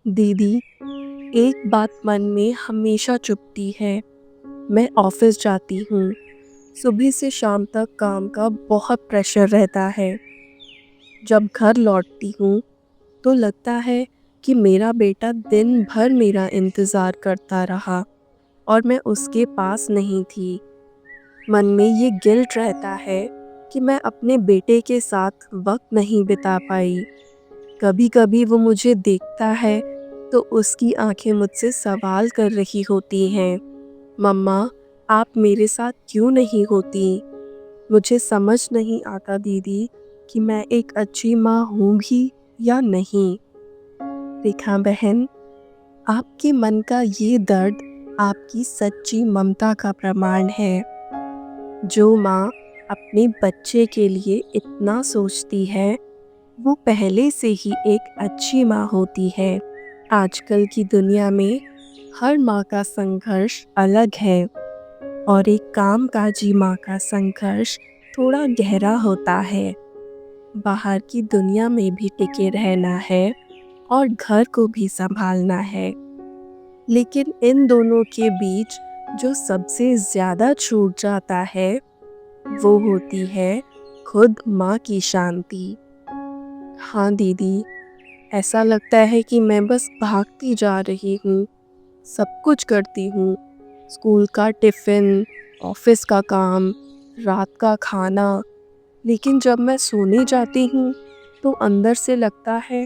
दीदी, एक बात मन में हमेशा चुभती है। मैं ऑफिस जाती हूँ। सुबह से शाम तक काम का बहुत प्रेशर रहता है। जब घर लौटती हूँ तो लगता है कि मेरा बेटा दिन भर मेरा इंतज़ार करता रहा और मैं उसके पास नहीं थी। मन में ये गिल्ट रहता है कि मैं अपने बेटे के साथ वक्त नहीं बिता पाई। कभी-कभी वो मुझे देखता है तो उसकी आंखें मुझसे सवाल कर रही होती हैं, मम्मा, आप मेरे साथ क्यों नहीं होती? मुझे समझ नहीं आता दीदी कि मैं एक अच्छी माँ हूँ भी या नहीं। रेखा बहन, आपके मन का ये दर्द आपकी सच्ची ममता का प्रमाण है। जो माँ अपने बच्चे के लिए इतना सोचती है, वो पहले से ही एक अच्छी माँ होती है। आजकल की दुनिया में हर माँ का संघर्ष अलग है और एक कामकाजी माँ का संघर्ष थोड़ा गहरा होता है। बाहर की दुनिया में भी टिके रहना है और घर को भी संभालना है। लेकिन इन दोनों के बीच जो सबसे ज़्यादा छूट जाता है, वो होती है खुद माँ की शांति। हाँ दीदी, ऐसा लगता है कि मैं बस भागती जा रही हूँ, सब कुछ करती हूँ, स्कूल का टिफ़िन, ऑफ़िस का काम, रात का खाना, लेकिन जब मैं सोने जाती हूँ, तो अंदर से लगता है,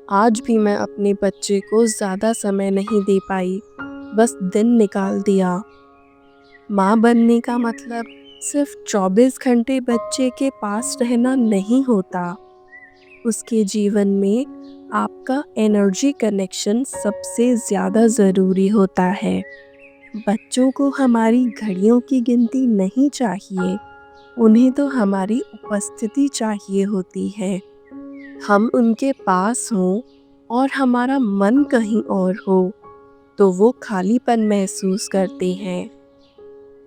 आज भी मैं अपने बच्चे को ज़्यादा समय नहीं दे पाई, बस दिन निकाल दिया। माँ बनने का मतलब सिर्फ 24 घंटे बच्चे के पास रहना नहीं होता। उसके जीवन में आपका एनर्जी कनेक्शन सबसे ज़्यादा ज़रूरी होता है। बच्चों को हमारी घड़ियों की गिनती नहीं चाहिए, उन्हें तो हमारी उपस्थिति चाहिए होती है। हम उनके पास हों और हमारा मन कहीं और हो, तो वो खालीपन महसूस करते हैं।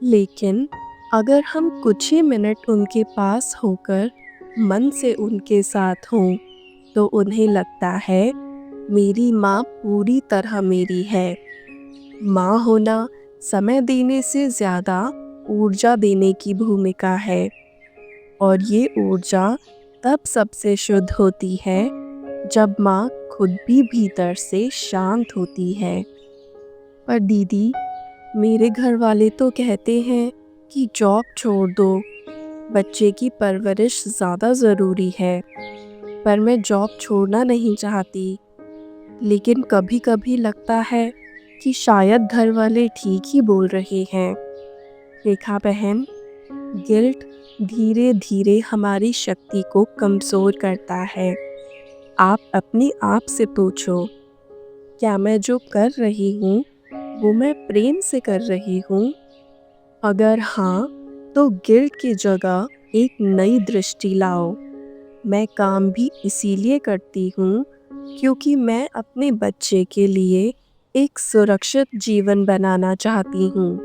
लेकिन अगर हम कुछ ही मिनट उनके पास होकर मन से उनके साथ हों, तो उन्हें लगता है मेरी माँ पूरी तरह मेरी है। माँ होना समय देने से ज़्यादा ऊर्जा देने की भूमिका है और ये ऊर्जा तब सबसे शुद्ध होती है जब माँ खुद भी भीतर से शांत होती है। पर दीदी, मेरे घर वाले तो कहते हैं कि जॉब छोड़ दो, बच्चे की परवरिश ज़्यादा ज़रूरी है। पर मैं जॉब छोड़ना नहीं चाहती, लेकिन कभी-कभी लगता है कि शायद घर वाले ठीक ही बोल रहे हैं। रेखा बहन, गिल्ट धीरे-धीरे हमारी शक्ति को कमज़ोर करता है। आप अपने आप से पूछो, क्या मैं जो कर रही हूँ, वो मैं प्रेम से कर रही हूँ? अगर हाँ, तो गिल्ट की जगह एक नई दृष्टि लाओ। मैं काम भी इसीलिए करती हूँ क्योंकि मैं अपने बच्चे के लिए एक सुरक्षित जीवन बनाना चाहती हूँ।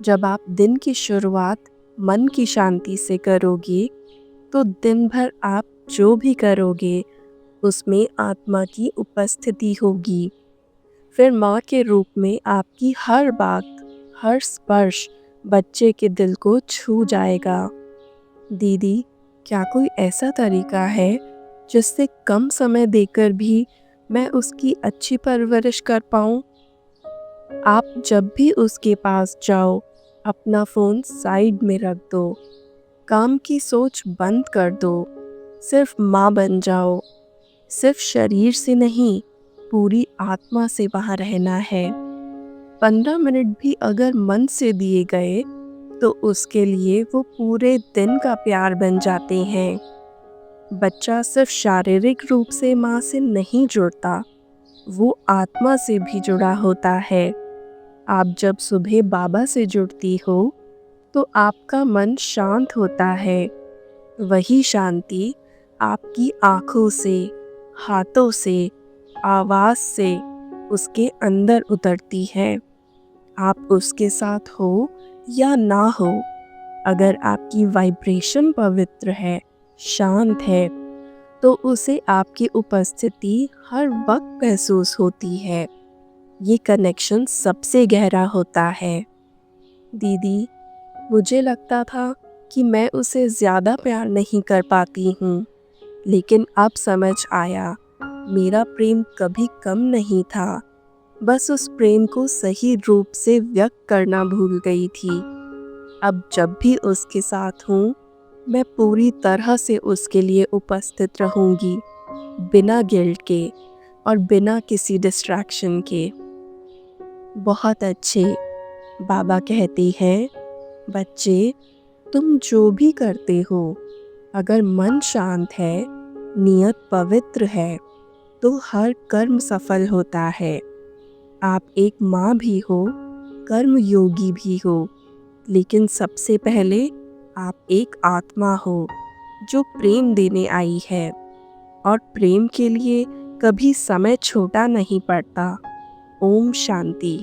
जब आप दिन की शुरुआत मन की शांति से करोगे, तो दिन भर आप जो भी करोगे, उसमें आत्मा की उपस्थिति होगी। फिर माँ के रूप में आपकी हर बात, हर स्पर्श बच्चे के दिल को छू जाएगा। दीदी, क्या कोई ऐसा तरीका है जिससे कम समय देकर भी मैं उसकी अच्छी परवरिश कर पाऊँ? आप जब भी उसके पास जाओ, अपना फ़ोन साइड में रख दो, काम की सोच बंद कर दो, सिर्फ माँ बन जाओ। सिर्फ शरीर से नहीं, पूरी आत्मा से वहाँ रहना है। 15 मिनट भी अगर मन से दिए गए, तो उसके लिए वो पूरे दिन का प्यार बन जाते हैं। बच्चा सिर्फ शारीरिक रूप से माँ से नहीं जुड़ता, वो आत्मा से भी जुड़ा होता है। आप जब सुबह बाबा से जुड़ती हो, तो आपका मन शांत होता है। वही शांति आपकी आँखों से, हाथों से, आवाज़ से उसके अंदर उतरती है। आप उसके साथ हो या ना हो, अगर आपकी वाइब्रेशन पवित्र है, शांत है, तो उसे आपकी उपस्थिति हर वक्त महसूस होती है। ये कनेक्शन सबसे गहरा होता है। दीदी, मुझे लगता था कि मैं उसे ज़्यादा प्यार नहीं कर पाती हूँ, लेकिन अब समझ आया, मेरा प्रेम कभी कम नहीं था। बस उस प्रेम को सही रूप से व्यक्त करना भूल गई थी। अब जब भी उसके साथ हूँ, मैं पूरी तरह से उसके लिए उपस्थित रहूँगी, बिना गिल्ट के और बिना किसी डिस्ट्रैक्शन के। बहुत अच्छे। बाबा कहते हैं, बच्चे, तुम जो भी करते हो, अगर मन शांत है, नियत पवित्र है, तो हर कर्म सफल होता है। आप एक माँ भी हो, कर्म योगी भी हो, लेकिन सबसे पहले आप एक आत्मा हो जो प्रेम देने आई है। और प्रेम के लिए कभी समय छोटा नहीं पड़ता। ओम शांति।